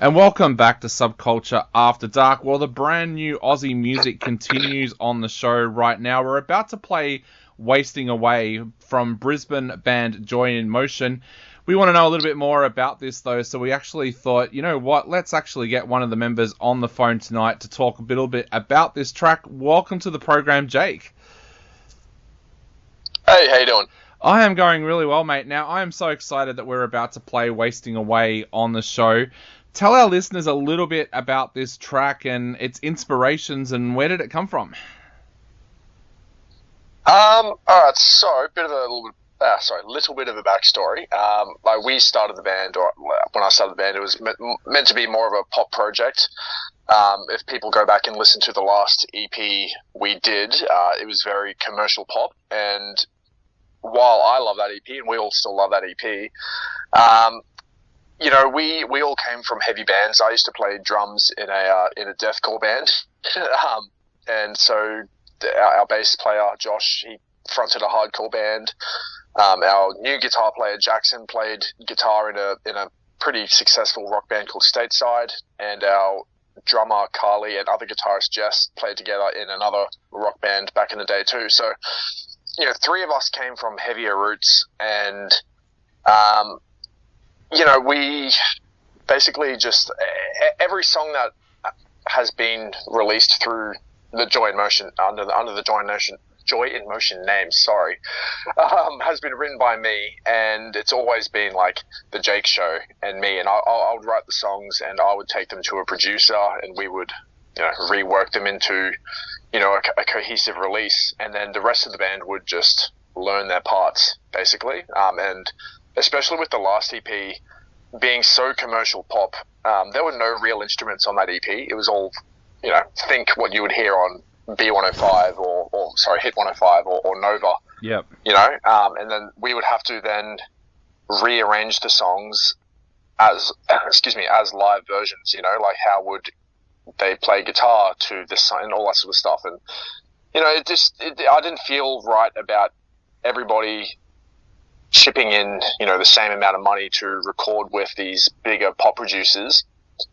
And welcome back to Subculture After Dark. Well, the brand new Aussie music continues on the show right now. We're about to play Wasting Away from Brisbane band Joy in Motion. We want to know a little bit more about this, though, so we actually thought, you know what, let's actually get one of the members on the phone tonight to talk a little bit about this track. Welcome to the program, Jake. Hey, how you doing? I am going really well, mate. Now, I am so excited that we're about to play Wasting Away on the show. Tell our listeners a little bit about this track and its inspirations and where did it come from? Alright, so little bit of a backstory. Like we started the band, or when I started the band, it was meant to be more of a pop project. If people go back and listen to the last EP we did, it was very commercial pop, and while I love that EP, and we all still love that EP, you know, we all came from heavy bands. I used to play drums in a deathcore band, and so our bass player Josh, he fronted a hardcore band. Our new guitar player Jackson played guitar in a pretty successful rock band called Stateside, and our drummer Carly and other guitarist Jess played together in another rock band back in the day too. So, you know, three of us came from heavier roots, and you know, we basically just every song that has been released through the Joy in Motion under the Joy in Motion name, has been written by me, and it's always been like the Jake Show and me, and I would write the songs and I would take them to a producer and we would, you know, rework them into, you know, a cohesive release, and then the rest of the band would just learn their parts basically, and especially with the last EP being so commercial pop, there were no real instruments on that EP. It was all, you know, think what you would hear on B105 or Hit 105 or Nova. Yep. You know, and then we would have to then rearrange the songs as live versions, you know, like how would they play guitar to this song and all that sort of stuff. And, you know, I didn't feel right about everybody chipping in, you know, the same amount of money to record with these bigger pop producers,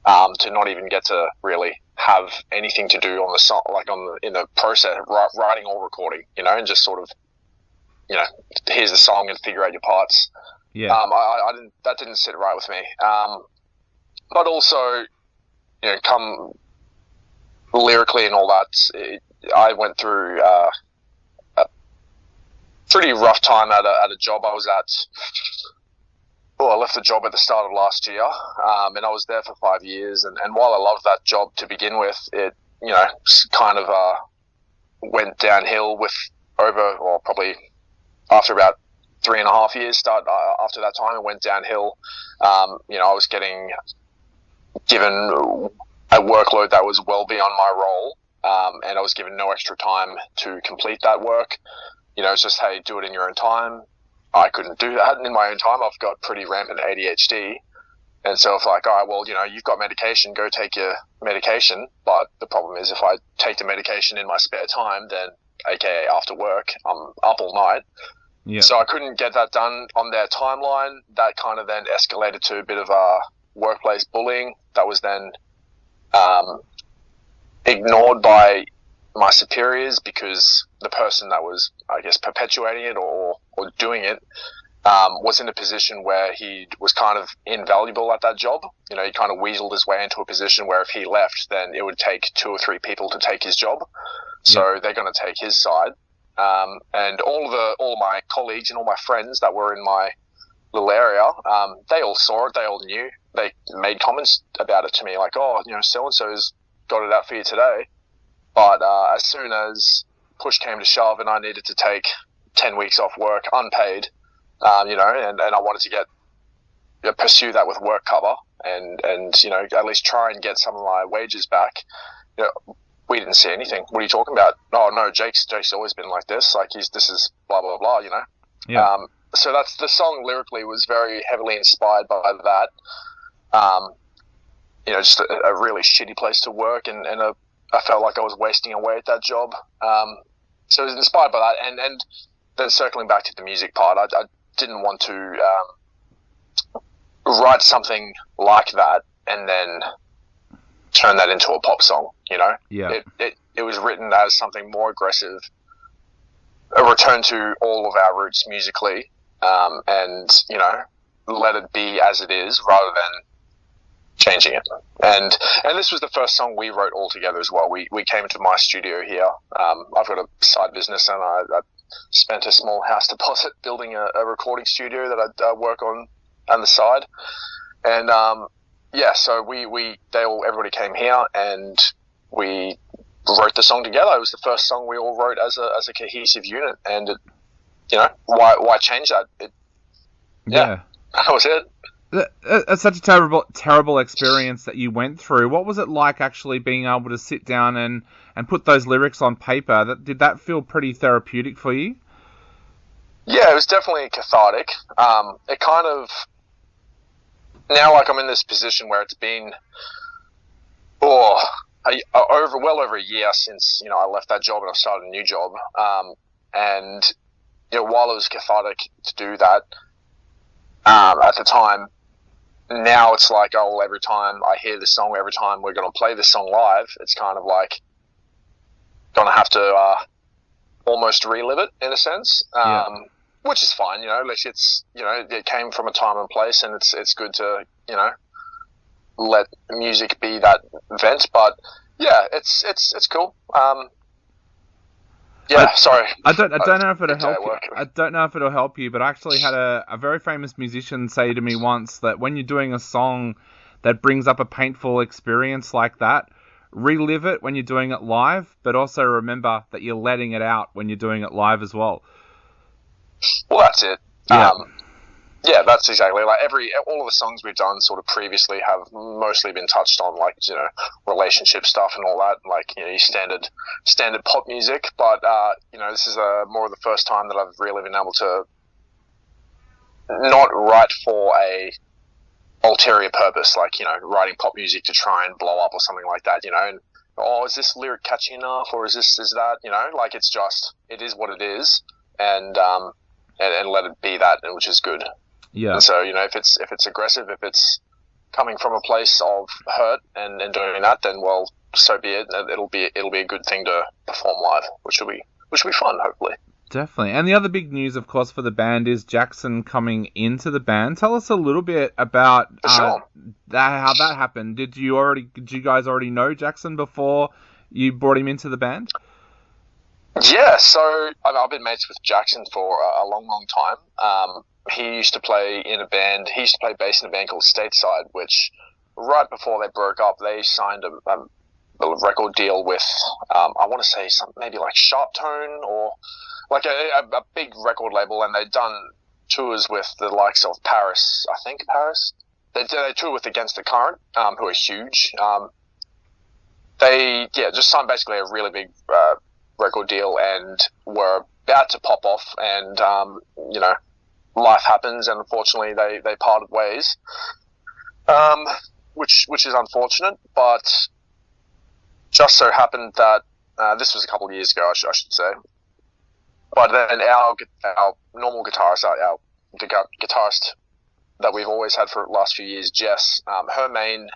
to not even get to really have anything to do on the song, like in the process of writing or recording, you know, and just sort of, you know, here's the song and figure out your parts. Yeah. That didn't sit right with me. But also, you know, come lyrically and all that, I went through a pretty rough time at a job I was at. Well, I left the job at the start of last year, and I was there for 5 years. And while I loved that job to begin with, it, you know, kind of went downhill probably after about 3.5 years. After that time, it went downhill. You know, I was getting given a workload that was well beyond my role, and I was given no extra time to complete that work. You know, it's just, hey, do it in your own time. I couldn't do that in my own time. I've got pretty rampant ADHD. And so it's like, all right, well, you know, you've got medication, go take your medication. But the problem is if I take the medication in my spare time, then AKA after work, I'm up all night. Yeah. So I couldn't get that done on their timeline. That kind of then escalated to a bit of workplace bullying. That was then ignored by my superiors because the person that was, I guess, perpetuating it or doing it was in a position where he was kind of invaluable at that job. You know, he kind of weaseled his way into a position where if he left, then it would take 2 or 3 people to take his job. So they're going to take his side. And all my colleagues and all my friends that were in my little area, they all saw it. They all knew. They made comments about it to me like, oh, you know, so-and-so's got it out for you today. But as soon as push came to shove and I needed to take 10 weeks off work unpaid, you know, and I wanted to pursue that with work cover and, you know, at least try and get some of my wages back, you know, we didn't see anything. What are you talking about? Oh, no, Jake's always been like this. Like, this is blah, blah, blah, you know? Yeah. So that's the song lyrically was very heavily inspired by that. You know, just a really shitty place to work and I felt like I was wasting away at that job. So it was inspired by that. And then circling back to the music part, I didn't want to write something like that and then turn that into a pop song. You know, Yeah. It was written as something more aggressive, a return to all of our roots musically, and you know, let it be as it is rather than changing it. And this was the first song we wrote all together as well. We came into my studio here. I've got a side business, and I spent a small house deposit building a recording studio that I work on the side. And so everybody came here and we wrote the song together. It was the first song we all wrote as a cohesive unit, and it, you know, why change that? That was it. It's such a terrible experience that you went through. What was it like actually being able to sit down and put those lyrics on paper? Did that feel pretty therapeutic for you? Yeah, it was definitely cathartic. It kind of, now like I'm in this position where it's been well over a year since, you know, I left that job and I started a new job. And you know, while it was cathartic to do that at the time, now it's like, oh, every time I hear this song, every time we're going to play this song live, it's kind of like going to have to almost relive it in a sense, which is fine. You know, it's, you know, it came from a time and place, and it's good to, you know, let music be that vent. But yeah, it's cool. Sorry. I don't know if it'll help you. I don't know if it'll help you, but I actually had a very famous musician say to me once that when you're doing a song that brings up a painful experience like that, relive it when you're doing it live, but also remember that you're letting it out when you're doing it live as well. Well, that's it. Yeah. Yeah, that's exactly, like all of the songs we've done sort of previously have mostly been touched on, like, you know, relationship stuff and all that, like, you know, your standard pop music. But you know, this is more of the first time that I've really been able to not write for a ulterior purpose, like, you know, writing pop music to try and blow up or something like that, you know. And is this lyric catchy enough, or is that, you know, like, it is what it is, and let it be that, which is good. Yeah. And so, you know, if it's aggressive, if it's coming from a place of hurt and doing that, then, well, so be it. It'll be a good thing to perform live, which will be fun, hopefully. Definitely. And the other big news, of course, for the band is Jackson coming into the band. Tell us a little bit about how that happened. Did you guys already know Jackson before you brought him into the band? Yeah, so I've been mates with Jackson for a long, long time. He used to play in a band. He used to play bass in a band called Stateside, which right before they broke up, they signed a record deal with, I want to say something maybe like Sharp Tone, or like a big record label, and they'd done tours with the likes of Paris. I think Paris. They toured with Against the Current, who are huge. They just signed basically a really big record deal, and were about to pop off, and you know, life happens, and unfortunately they parted ways, which is unfortunate. But just so happened that this was a couple of years ago, I should say. But then our normal guitarist, our guitarist that we've always had for the last few years, Jess, her main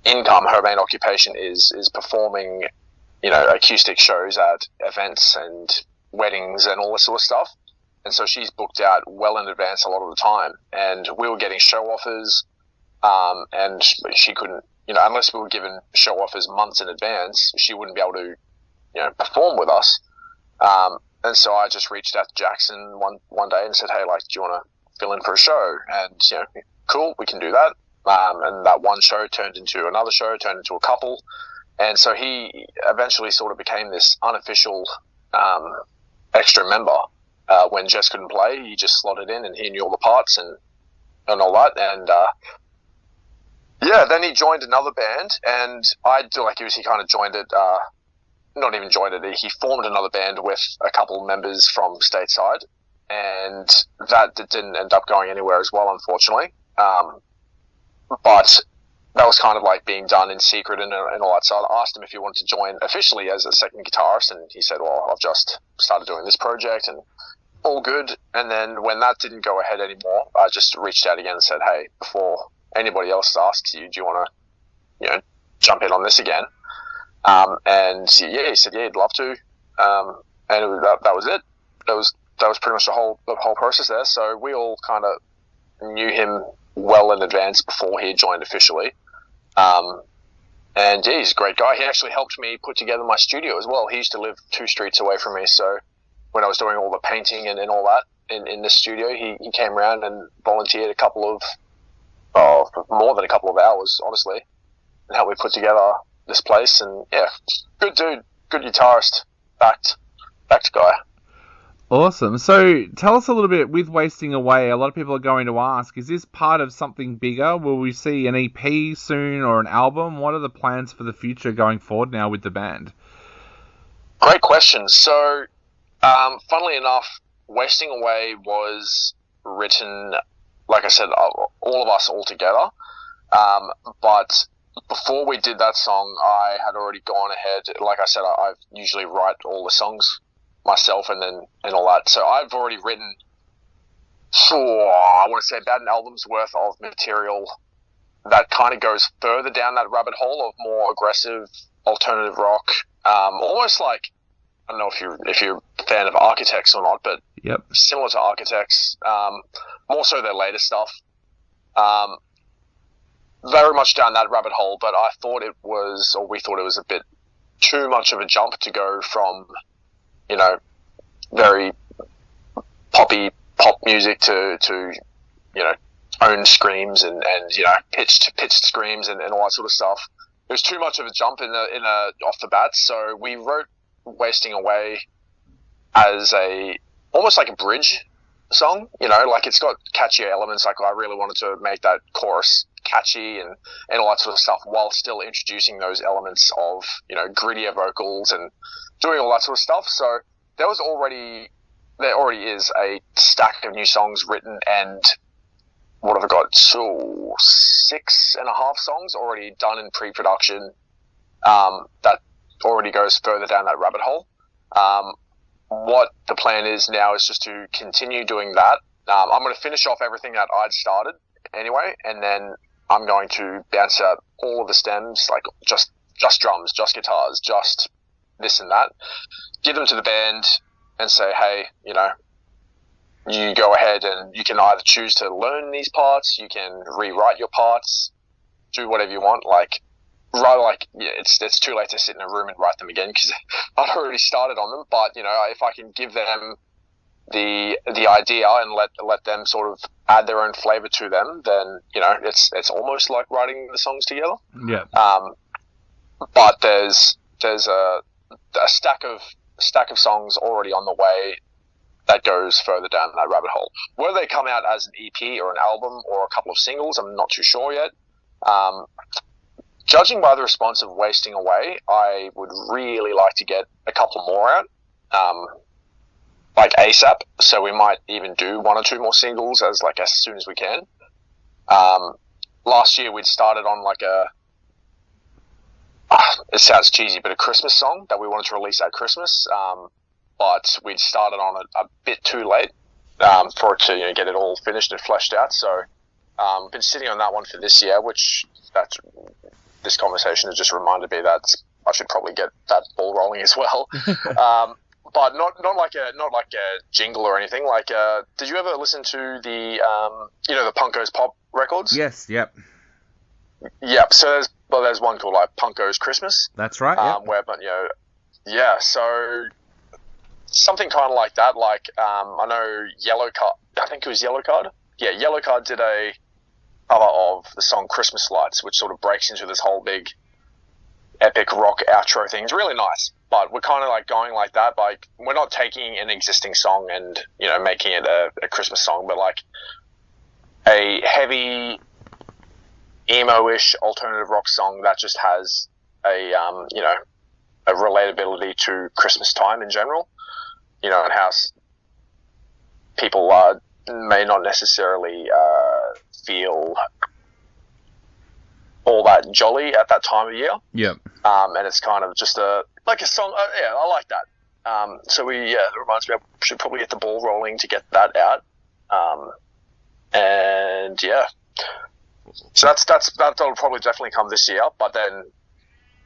income, her main occupation is performing, you know, acoustic shows at events and weddings and all this sort of stuff. And so she's booked out well in advance a lot of the time. And we were getting show offers, and she couldn't, you know, unless we were given show offers months in advance, she wouldn't be able to, you know, perform with us. And so I just reached out to Jackson one day and said, hey, like, do you want to fill in for a show? And, you know, cool, we can do that. And that one show turned into another show, turned into a couple. And so he eventually sort of became this unofficial extra member. When Jess couldn't play, he just slotted in, and he knew all the parts and all that. And then he joined another band, and he kind of joined it. Not even joined it. He formed another band with a couple of members from Stateside, and that didn't end up going anywhere as well, unfortunately. But that was kind of like being done in secret and all that. So I asked him if he wanted to join officially as a second guitarist, and he said, well, I've just started doing this project, and all good. And then when that didn't go ahead anymore, I just reached out again and said, hey, before anybody else asks you, do you want to, jump in on this again? And he said, yeah, he'd love to. And that was it. That was pretty much the whole process there. So we all kind of knew him well in advance before he joined officially. And yeah, he's a great guy. He actually helped me put together my studio as well. He used to live 2 streets away from me. So when I was doing all the painting and all that in the studio, he came around and volunteered more than a couple of hours, honestly, and helped me put together this place. And yeah, good dude, good guitarist, backed guy. Awesome. So tell us a little bit, with Wasting Away, a lot of people are going to ask, is this part of something bigger? Will we see an EP soon or an album? What are the plans for the future going forward now with the band? Great question. So, funnily enough, Wasting Away was written, like I said, all of us all together. But before we did that song, I had already gone ahead. Like I said, I usually write all the songs myself and all that. So I've already written, I want to say about an album's worth of material that kind of goes further down that rabbit hole of more aggressive alternative rock. Almost like, I don't know if you're a fan of Architects or not, but yep, similar to Architects, more so their latest stuff. Very much down that rabbit hole, but we thought it was a bit too much of a jump to go from, very poppy pop music to own screams and pitched screams and all that sort of stuff. It was too much of a jump off the bat, so we wrote Wasting Away as almost like a bridge song, like it's got catchy elements. Like I really wanted to make that chorus catchy and all that sort of stuff while still introducing those elements of, grittier vocals and doing all that sort of stuff. So there already is a stack of new songs written, and what have I got? So 6.5 songs already done in pre-production. That already goes further down that rabbit hole. What the plan is now is just to continue doing that. I'm going to finish off everything that I'd started anyway, and then I'm going to bounce out all of the stems, like just drums, just guitars, just this and that. Give them to the band and say, hey, you go ahead and you can either choose to learn these parts, you can rewrite your parts, do whatever you want. It's too late to sit in a room and write them again because I've already started on them. But if I can give them the idea and let them sort of add their own flavor to them, then it's almost like writing the songs together. Yeah. But there's a stack of songs already on the way that goes further down that rabbit hole. Whether they come out as an EP or an album or a couple of singles, I'm not too sure yet. Judging by the response of Wasting Away, I would really like to get a couple more out, like ASAP. So we might even do 1 or 2 more singles as soon as we can. Last year we'd started on it sounds cheesy, but a Christmas song that we wanted to release at Christmas. But we'd started on it a bit too late for it to get it all finished and fleshed out. So been sitting on that one for this year, this conversation has just reminded me that I should probably get that ball rolling as well. But not like a jingle or anything. Did you ever listen to the the Punko's Pop records? Yes. Yep. Yep. So there's one called Punko's Christmas. That's right. Yep. So something kind of like that. I know Yellow Card. I think it was Yellow Card. Yeah, Yellow Card did a cover of the song Christmas Lights, which sort of breaks into this whole big epic rock outro thing. It's really nice, but we're kind of going like that. We're not taking an existing song and making it a Christmas song, but a heavy emo-ish alternative rock song that just has a relatability to Christmas time in general, and how people may not necessarily feel all that jolly at that time of year. Yep. And it's kind of just a song. Yeah, I like that. So it reminds me I should probably get the ball rolling to get that out. And yeah. So that'll probably definitely come this year. But then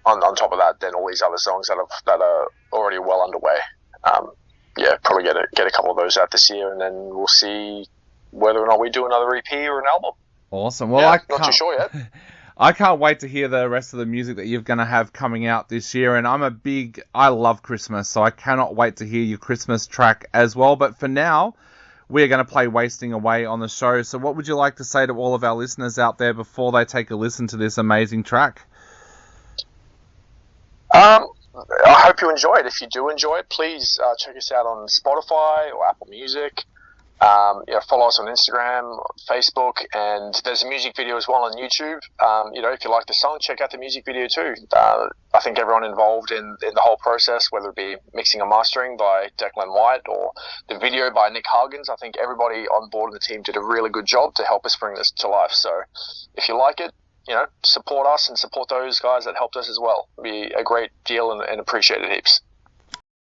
on top of that, then all these other songs that are already well underway. Probably get a couple of those out this year, and then we'll see whether or not we do another EP or an album. Awesome. Well, I'm not too sure yet. I can't wait to hear the rest of the music that you're going to have coming out this year, and I love Christmas, so I cannot wait to hear your Christmas track as well. But for now, we're going to play Wasting Away on the show. So what would you like to say to all of our listeners out there before they take a listen to this amazing track? I hope you enjoy it. If you do enjoy it, please check us out on Spotify or Apple Music. Follow us on Instagram, Facebook, and there's a music video as well on YouTube. If you like the song, check out the music video too. I think everyone involved in the whole process, whether it be mixing and mastering by Declan White or the video by Nick Huggins, I think everybody on board in the team did a really good job to help us bring this to life. So if you like it, support us and support those guys that helped us as well. It'd be a great deal and appreciate it heaps.